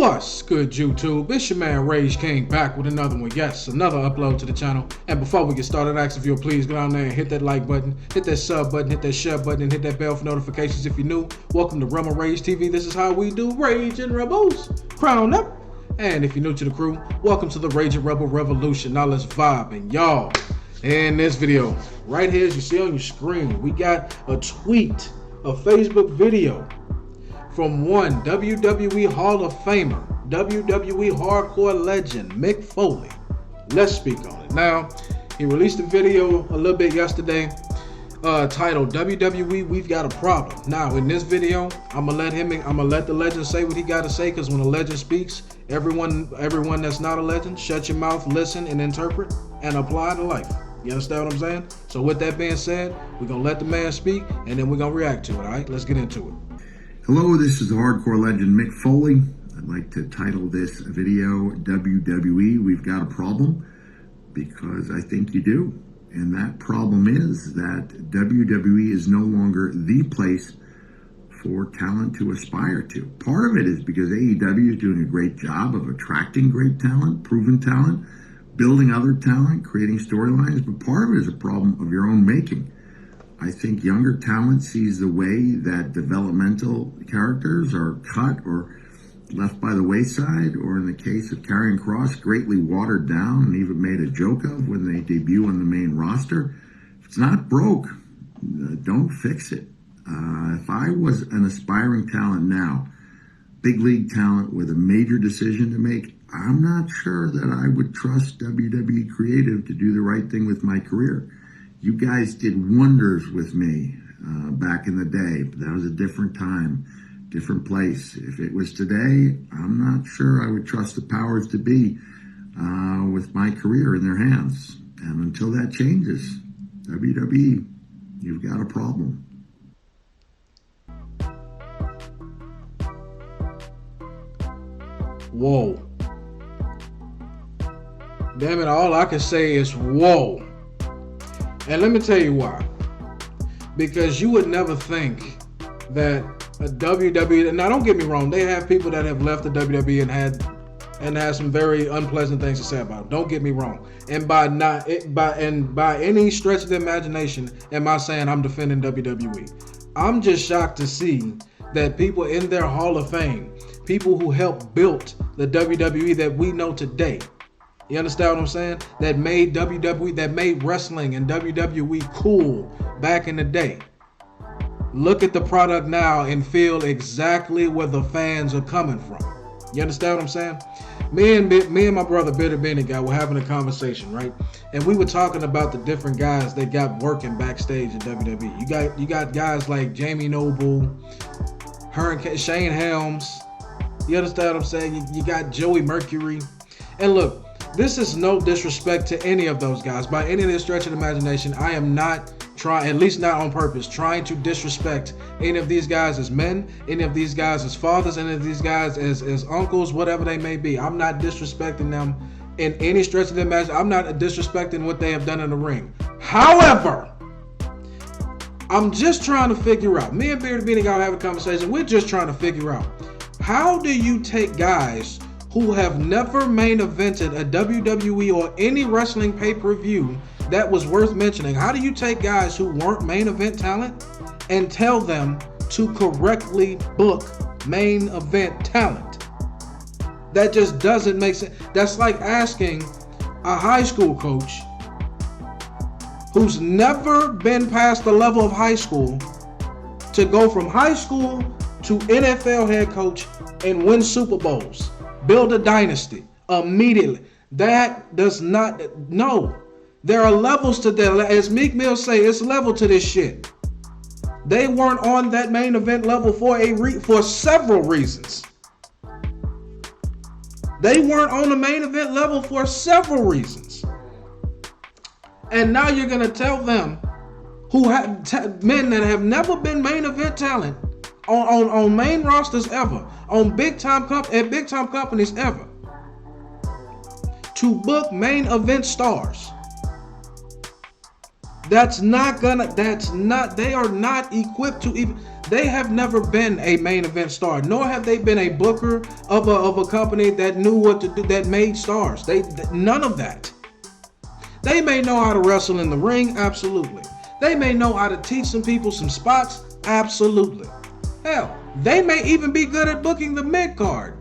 What's good, YouTube? It's your man Rage King back with another one. Yes, another upload to the channel. And before we get started, I ask if you'll please go down there and hit that like button, hit that sub button, hit that share button, and hit that bell for notifications if you're new. Welcome to Rebel Rage TV. This is how we do Rage and Rebels. Crown up. And if you're new to the crew, welcome to the Rage and Rebel Revolution. Now let's vibe. And y'all, in this video, right here as you see on your screen, we got a tweet, a Facebook video from one WWE Hall of Famer, WWE Hardcore legend, Mick Foley. Let's speak on it. Now, he released a video a little bit yesterday titled WWE We've Got a Problem. Now, in this video, I'm gonna let the legend say what he gotta say, because when a legend speaks, everyone that's not a legend, shut your mouth, listen, and interpret, and apply to life. You understand what I'm saying? So with that being said, we're gonna let the man speak, and then we're gonna react to it, all right? Let's get into it. Hello, this is the hardcore legend Mick Foley. I'd like to title this video WWE We've Got a Problem, because I think you do. And that problem is that WWE is no longer the place for talent to aspire to. Part of it is because AEW is doing a great job of attracting great talent, proven talent, building other talent, creating storylines, but part of it is a problem of your own making. I think younger talent sees the way that developmental characters are cut or left by the wayside, or in the case of Karrion Kross, greatly watered down and even made a joke of when they debut on the main roster. If it's not broke, don't fix it. If I was an aspiring talent now, big league talent with a major decision to make, I'm not sure that I would trust WWE Creative to do the right thing with my career. You guys did wonders with me back in the day, but that was a different time, different place. If it was today, I'm not sure I would trust the powers to be with my career in their hands. And until that changes, WWE, you've got a problem. Whoa. Damn it, all I can say is whoa. And let me tell you why. Because you would never think that a WWE, now don't get me wrong, they have people that have left the WWE and had some very unpleasant things to say about it. Don't get me wrong. And by any stretch of the imagination am I saying I'm defending WWE. I'm just shocked to see that people in their Hall of Fame, people who helped build the WWE that we know today, you understand what I'm saying? That made WWE, that made wrestling and WWE cool back in the day, look at the product now and feel exactly where the fans are coming from. You understand what I'm saying? Me and my brother Bitter Benny guy were having a conversation, right? And we were talking about the different guys that got working backstage in WWE. You got guys like Jamie Noble, Shane Helms. You understand what I'm saying? You got Joey Mercury. And look, this is no disrespect to any of those guys. By any of this stretch of the imagination, I am not trying, at least not on purpose, trying to disrespect any of these guys as men, any of these guys as fathers, any of these guys as uncles, whatever they may be. I'm not disrespecting them in any stretch of the imagination. I'm not disrespecting what they have done in the ring. However, I'm just trying to figure out, me and Bearded Beanie Guy have a conversation, we're just trying to figure out, how do you take guys who have never main evented a WWE or any wrestling pay-per-view that was worth mentioning? How do you take guys who weren't main event talent and tell them to correctly book main event talent? That just doesn't make sense. That's like asking a high school coach who's never been past the level of high school to go from high school to NFL head coach and win Super Bowls. Build a dynasty immediately. That does not, no. There are levels to that. As Meek Mill say, it's a level to this shit. They weren't on that main event level for several reasons. They weren't on the main event level for several reasons. And now you're gonna tell them, who have men that have never been main event talent on main rosters ever, on big time companies ever, to book main event stars. They are not equipped to even, They have never been a main event star, nor have they been a booker of a company that knew what to do, that made stars. None of that. They may know how to wrestle in the ring, absolutely. They may know how to teach some people some spots, absolutely. Hell, they may even be good at booking the mid-card.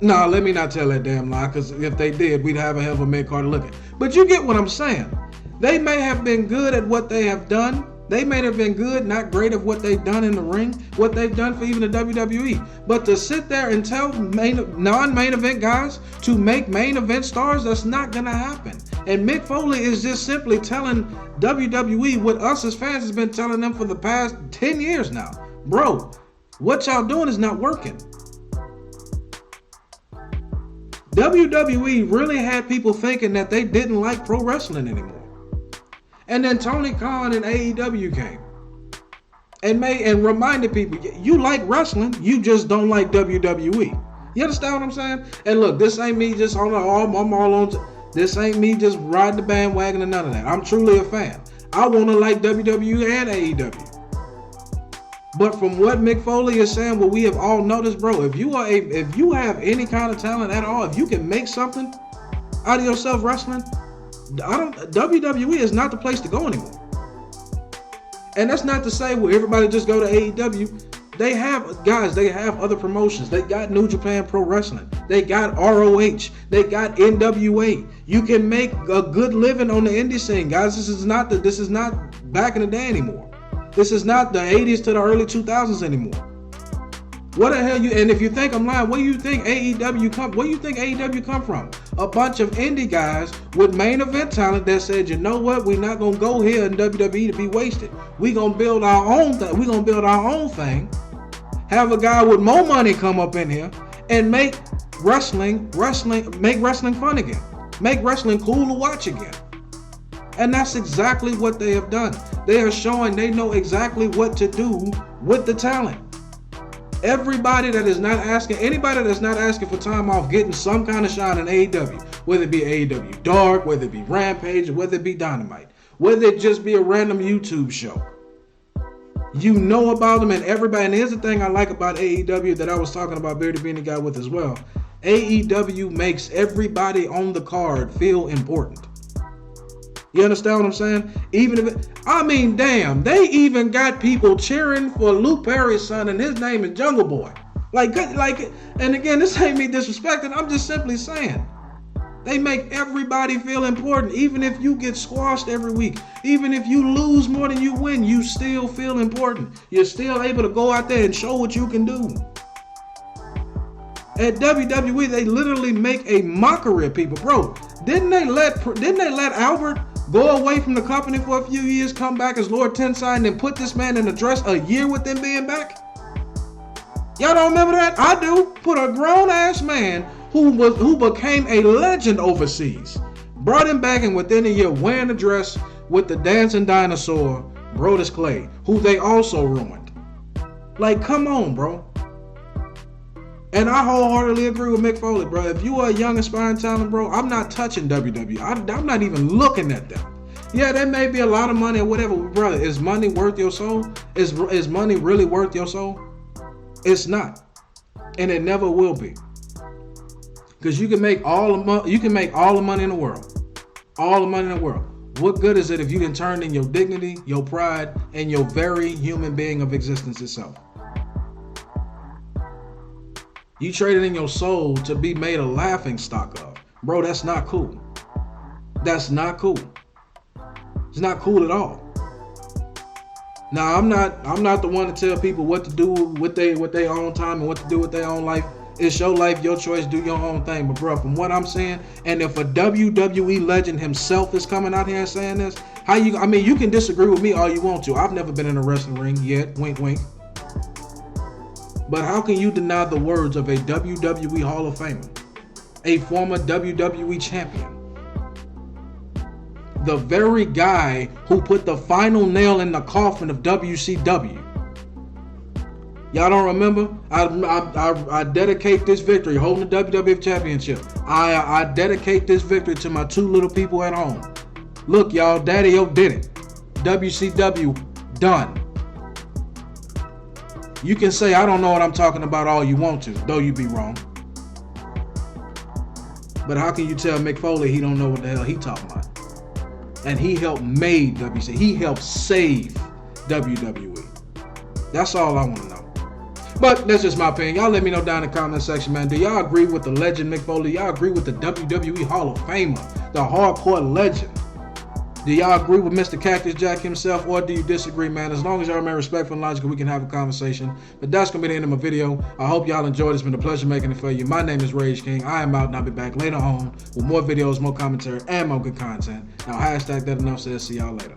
Nah, let me not tell that damn lie, because if they did, we'd have a hell of a mid-card to look at. But you get what I'm saying. They may have been good at what they have done. They may have been good, not great at what they've done in the ring, what they've done for even the WWE. But to sit there and tell non-main event guys to make main event stars, that's not going to happen. And Mick Foley is just simply telling WWE what us as fans has been telling them for the past 10 years now. Bro, what y'all doing is not working. WWE really had people thinking that they didn't like pro wrestling anymore. And then Tony Khan and AEW came and reminded people, you like wrestling, you just don't like WWE. You understand what I'm saying? And look, this ain't me just I'm all on. This ain't me just riding the bandwagon or none of that. I'm truly a fan. I want to like WWE and AEW. But from what Mick Foley is saying, what we have all noticed, bro, if you have any kind of talent at all, if you can make something out of yourself wrestling, WWE is not the place to go anymore. And that's not to say, well, everybody just go to AEW. They have other promotions. They got New Japan Pro Wrestling. They got ROH. They got NWA. You can make a good living on the indie scene, guys. This is not back in the day anymore. This is not the 80s to the early 2000s anymore. What the hell and if you think I'm lying, where do you think AEW come from? A bunch of indie guys with main event talent that said, you know what, we're not gonna go here in WWE to be wasted. We're gonna build our own thing. We're gonna build our own thing. Have a guy with more money come up in here and make wrestling fun again. Make wrestling cool to watch again. And that's exactly what they have done. They are showing they know exactly what to do with the talent. Anybody that's not asking for time off getting some kind of shine in AEW, whether it be AEW Dark, whether it be Rampage, or whether it be Dynamite, whether it just be a random YouTube show. You know about them and everybody. And here's the thing I like about AEW that I was talking about Beardy being the guy with as well. AEW makes everybody on the card feel important. You understand what I'm saying? Damn, they even got people cheering for Luke Perry's son, and his name is Jungle Boy. And again, this ain't me disrespecting. I'm just simply saying, they make everybody feel important. Even if you get squashed every week, even if you lose more than you win, you still feel important. You're still able to go out there and show what you can do. At WWE, they literally make a mockery of people, bro. Didn't they let Albert go away from the company for a few years, come back as Lord Tensai, and then put this man in a dress a year with them being back? Y'all don't remember that? I do. Put a grown-ass man who became a legend overseas, brought him back, and within a year wearing a dress with the dancing dinosaur, Brodus Clay, who they also ruined. Come on, bro. And I wholeheartedly agree with Mick Foley, bro. If you are a young aspiring talent, bro, I'm not touching WWE. I'm not even looking at them. Yeah, there may be a lot of money or whatever, but brother, is money worth your soul? Is money really worth your soul? It's not, and it never will be. Because you can make all the money in the world, all the money in the world. What good is it if you can turn in your dignity, your pride, and your very human being of existence itself? You traded in your soul to be made a laughing stock of. Bro, that's not cool. That's not cool. It's not cool at all. Now, I'm not the one to tell people what to do with their own time and what to do with their own life. It's your life, your choice, do your own thing. But bro, from what I'm saying, and if a WWE legend himself is coming out here and saying this, you can disagree with me all you want to. I've never been in a wrestling ring yet, wink wink. But how can you deny the words of a WWE Hall of Famer, a former WWE champion, the very guy who put the final nail in the coffin of WCW? Y'all don't remember? I dedicate this victory, holding the WWF Championship. I dedicate this victory to my two little people at home. Look, y'all, Daddy-O did it. WCW done. You can say I don't know what I'm talking about all you want to, though you be wrong. But how can you tell Mick Foley he don't know what the hell he talking about? And he helped made WC. He helped save WWE. That's all I want to know. But that's just my opinion. Y'all let me know down in the comment section, man. Do y'all agree with the legend Mick Foley? Y'all agree with the WWE Hall of Famer, the hardcore legend? Do y'all agree with Mr. Cactus Jack himself, or do you disagree, man? As long as y'all remain respectful and logical, we can have a conversation. But that's going to be the end of my video. I hope y'all enjoyed. It's been a pleasure making it for you. My name is Rage King. I am out, and I'll be back later on with more videos, more commentary, and more good content. Now, hashtag that enough says. See y'all later.